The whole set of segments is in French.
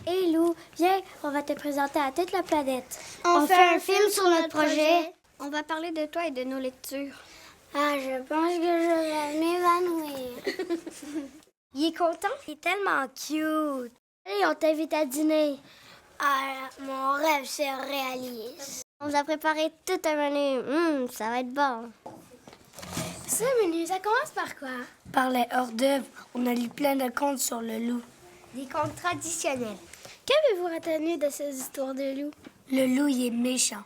Hé Lou, viens, on va te présenter à toute la planète. On fait un film sur notre projet. On va parler de toi et de nos lectures. Ah, je pense que je vais m'évanouir. Il est content? Il est tellement cute. Allez, on t'invite à dîner. Ah, mon rêve se réalise. On vous a préparé tout un menu. Ça va être bon. Ce menu, ça commence par quoi? Par les hors-d'œuvre, on a lu plein de contes sur le loup. Des contes traditionnels. Qu'avez-vous retenu de ces histoires de loups? Le loup, il est méchant.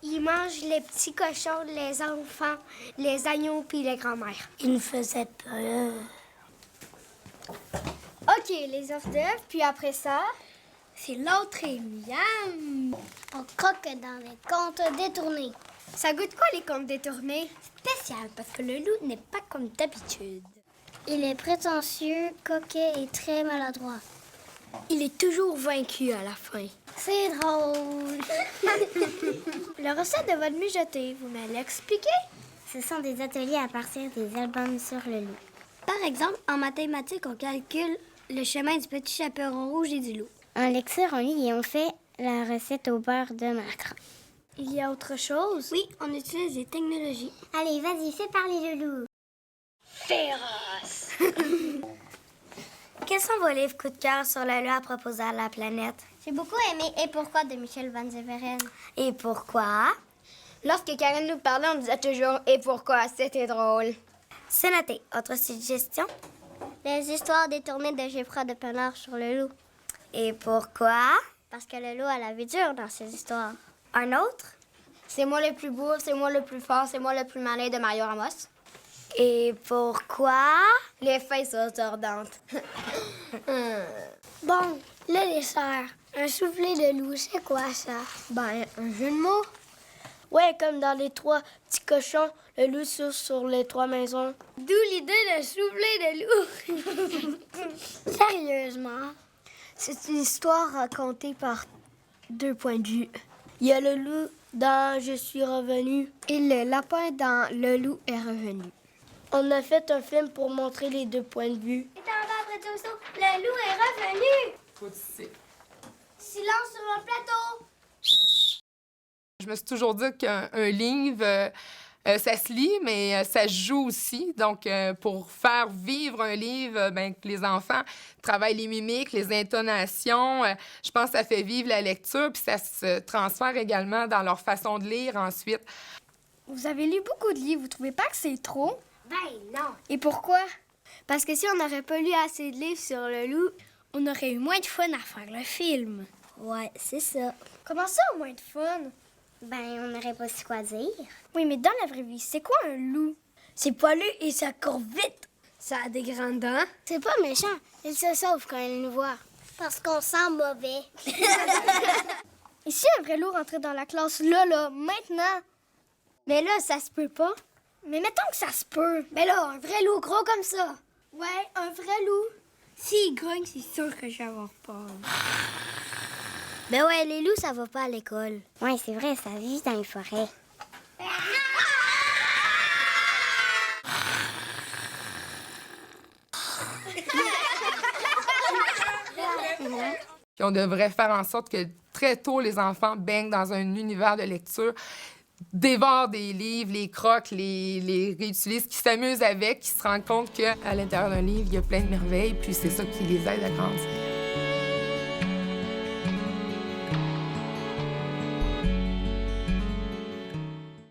Il mange les petits cochons, les enfants, les agneaux puis les grands-mères. Il nous faisait peur. OK, les hors-d'œuvre, puis après ça, c'est l'entrée. Miam! On croque dans les contes détournés. Ça goûte quoi, les contes détournés? Spécial, parce que le loup n'est pas comme d'habitude. Il est prétentieux, coquet et très maladroit. Il est toujours vaincu à la fin. C'est drôle. La recette de votre mijoté, vous me l'expliquez? Ce sont des ateliers à partir des albums sur le loup. Par exemple, en mathématiques, on calcule le chemin du petit chaperon rouge et du loup. En lecture, on lit et on fait la recette au beurre de macra. Il y a autre chose? Oui, on utilise des technologies. Allez, vas-y, fais parler le loup. Féroce! Quels sont vos livres coup de cœur sur le loup à proposer à la planète? J'ai beaucoup aimé Et pourquoi de Michel Van Zeveren. Et pourquoi? Lorsque Karen nous parlait, on disait toujours « Et pourquoi? » C'était drôle. C'est noté. Autre suggestion? Les histoires détournées de Geoffroy de Penard sur le loup. Et pourquoi? Parce que le loup a la vie dure dans ces histoires. Un autre? C'est moi le plus beau, c'est moi le plus fort, c'est moi le plus malin de Mario Ramos. Et pourquoi? Les feuilles sont tordentes. Bon, le dessert. Un soufflé de loup, c'est quoi ça? Ben, un jeu de mots. Ouais, comme dans les 3 petits cochons, le loup sur les 3 maisons. D'où l'idée de souffler de loup. Sérieusement? C'est une histoire racontée par 2 points de vue. Il y a le loup dans Je suis revenu Et le lapin dans Le loup est revenu. On a fait un film pour montrer les 2 points de vue. Et en bas, près de Tosto, le loup est revenu. Silence sur le plateau. Je me suis toujours dit qu'un livre, ça se lit, mais ça se joue aussi. Donc, pour faire vivre un livre, que les enfants travaillent les mimiques, les intonations. Je pense que ça fait vivre la lecture, puis ça se transfère également dans leur façon de lire ensuite. Vous avez lu beaucoup de livres, vous trouvez pas que c'est trop? Ben non. Et pourquoi? Parce que si on n'aurait pas lu assez de livres sur le loup, on aurait eu moins de fun à faire le film. Ouais, c'est ça. Comment ça, moins de fun? Ben, on n'aurait pas su quoi dire. Oui, mais dans la vraie vie, c'est quoi un loup? C'est poilu et ça court vite. Ça a des grandes dents. C'est pas méchant. Il se sauve quand il nous voit. Parce qu'on sent mauvais. Et si un vrai loup rentrait dans la classe là, maintenant? Mais là, ça se peut pas. Mais mettons que ça se peut. Mais là, un vrai loup gros comme ça. Ouais, un vrai loup. S'il grogne, c'est sûr que je vais avoir peur. Ben ouais, les loups, ça va pas à l'école. Ouais, c'est vrai, ça vit dans les forêts. Puis on devrait faire en sorte que très tôt, les enfants baignent dans un univers de lecture, dévorent des livres, les croquent, les réutilisent, qui s'amusent avec, qui se rendent compte qu'à l'intérieur d'un livre, il y a plein de merveilles, puis c'est ça qui les aide à grandir.